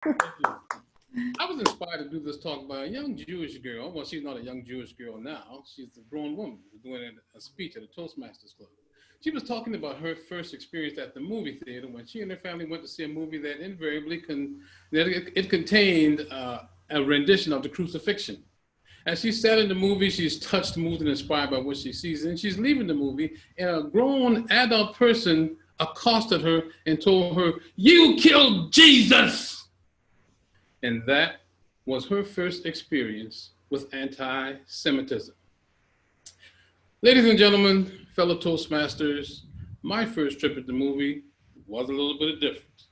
Thank you. I was inspired to do this talk by a young Jewish girl. Well, she's not a young Jewish girl now. She's a grown woman doing a speech at a Toastmasters club. She was talking about her first experience at the movie theater when she and her family went to see a movie that it contained a rendition of the crucifixion. As she sat in the movie, she's touched, moved, and inspired by what she sees. And she's leaving the movie, and a grown adult person accosted her and told her, "You killed Jesus!" And that was her first experience with anti Semitism. Ladies and gentlemen, fellow Toastmasters, my first trip at the movie was a little bit different.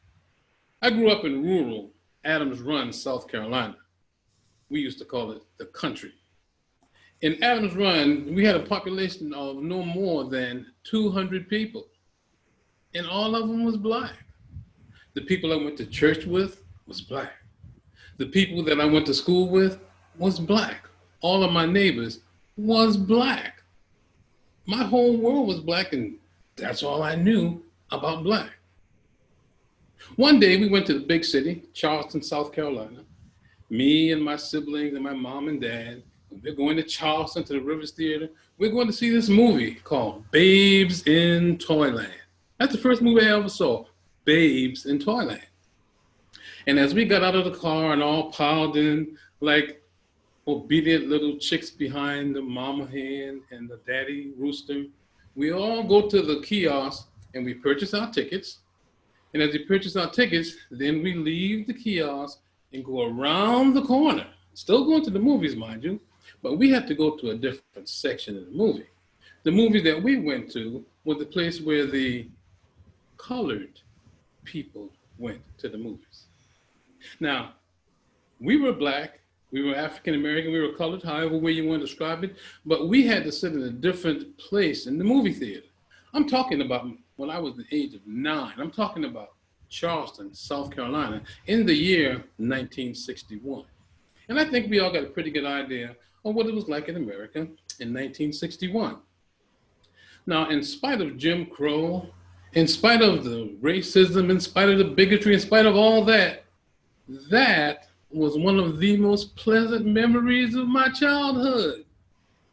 I grew up in rural Adams Run, South Carolina. We used to call it the country. In Adams Run, we had a population of no more than 200 people, and all of them was black. The people I went to church with was black. The people that I went to school with was black. All of my neighbors was black. My whole world was black, and that's all I knew about black. One day we went to the big city, Charleston, South Carolina. Me and my siblings and my mom and dad, we're going to Charleston to the Rivers Theater. We're going to see this movie called Babes in Toyland. That's the first movie I ever saw, Babes in Toyland. And as we got out of the car and all piled in like obedient little chicks behind the mama hen and the daddy rooster, we all go to the kiosk and we purchase our tickets. And as we purchase our tickets, then we leave the kiosk and go around the corner, still going to the movies, mind you, but we had to go to a different section of the movie. The movie that we went to was the place where the colored people went to the movies. Now, we were black, we were African American, we were colored, however way you want to describe it, but we had to sit in a different place in the movie theater. I'm talking about when I was the age of 9. I'm talking about Charleston, South Carolina, in the year 1961. And I think we all got a pretty good idea of what it was like in America in 1961. Now, in spite of Jim Crow, in spite of the racism, in spite of the bigotry, in spite of all that, that was one of the most pleasant memories of my childhood.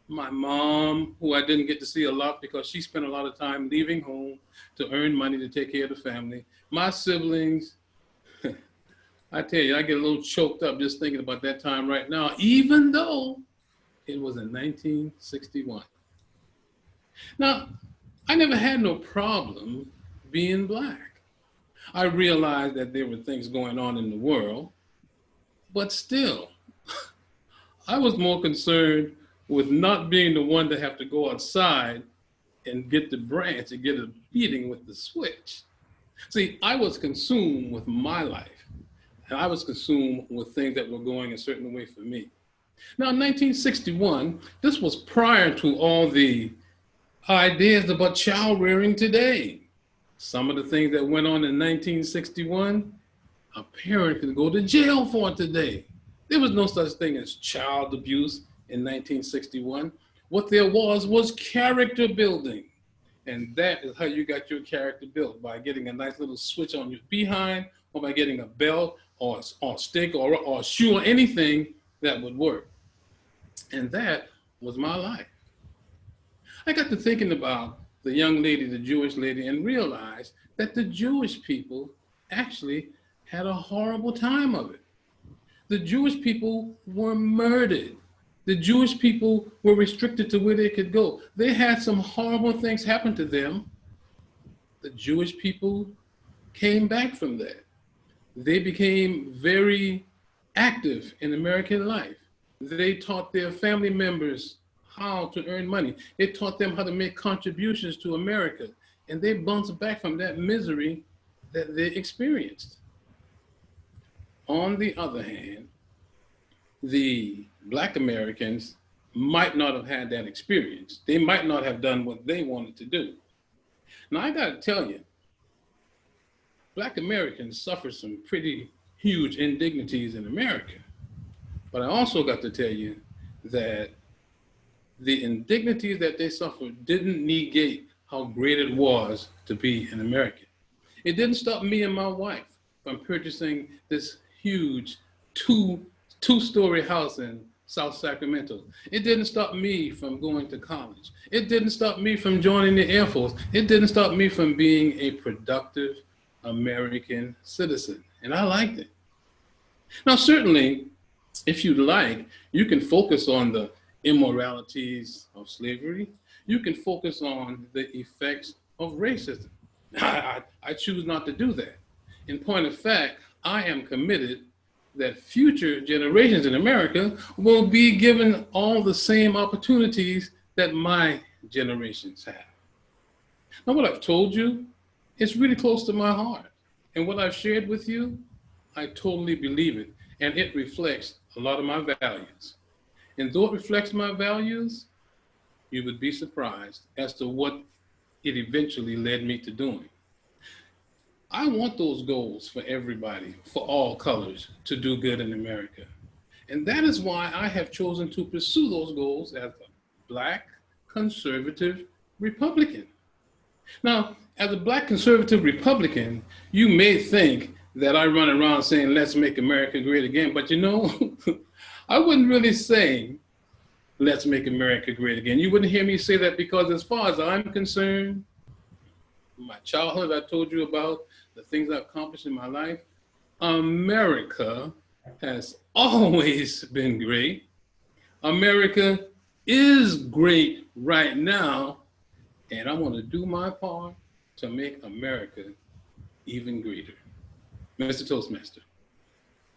My mom, who I didn't get to see a lot because she spent a lot of time leaving home to earn money to take care of the family. My siblings, I tell you, I get a little choked up just thinking about that time right now, even though it was in 1961. Now, I never had no problem being black. I realized that there were things going on in the world, but still, I was more concerned with not being the one to have to go outside and get the branch and get a beating with the switch. See, I was consumed with my life, and I was consumed with things that were going a certain way for me. Now, in 1961, this was prior to all the ideas about child rearing today. Some of the things that went on in 1961, a parent could go to jail for today. There was no such thing as child abuse in 1961. What there was character building. And that is how you got your character built, by getting a nice little switch on your behind, or by getting a belt or a stick or a shoe or anything that would work. And that was my life. I got to thinking about the young lady, the Jewish lady, and realized that the Jewish people actually had a horrible time of it. The Jewish people were murdered. The Jewish people were restricted to where they could go. They had some horrible things happen to them. The Jewish people came back from that. They became very active in American life. They taught their family members how to earn money. They taught them how to make contributions to America. And they bounced back from that misery that they experienced. On the other hand, the Black Americans might not have had that experience. They might not have done what they wanted to do. Now, I got to tell you, Black Americans suffer some pretty huge indignities in America. But I also got to tell you that the indignities that they suffered didn't negate how great it was to be an American. It didn't stop me and my wife from purchasing this huge two-story house in South Sacramento. It didn't stop me from going to college. It didn't stop me from joining the Air Force. It didn't stop me from being a productive American citizen. And I liked it. Now, certainly, if you'd like, you can focus on the immoralities of slavery. You can focus on the effects of racism. I choose not to do that. In point of fact, I am committed that future generations in America will be given all the same opportunities that my generations have. Now, what I've told you is really close to my heart. And what I've shared with you, I totally believe it. And it reflects a lot of my values. And though it reflects my values, you would be surprised as to what it eventually led me to doing. I want those goals for everybody, for all colors, to do good in America. And that is why I have chosen to pursue those goals as a Black conservative Republican. Now, as a Black conservative Republican, you may think that I run around saying, let's make America great again. But you know, I wouldn't really say, let's make America great again. You wouldn't hear me say that because as far as I'm concerned, my childhood I told you about, the things I've accomplished in my life, America has always been great. America is great right now, and I want to do my part to make America even greater. Mr. Toastmaster.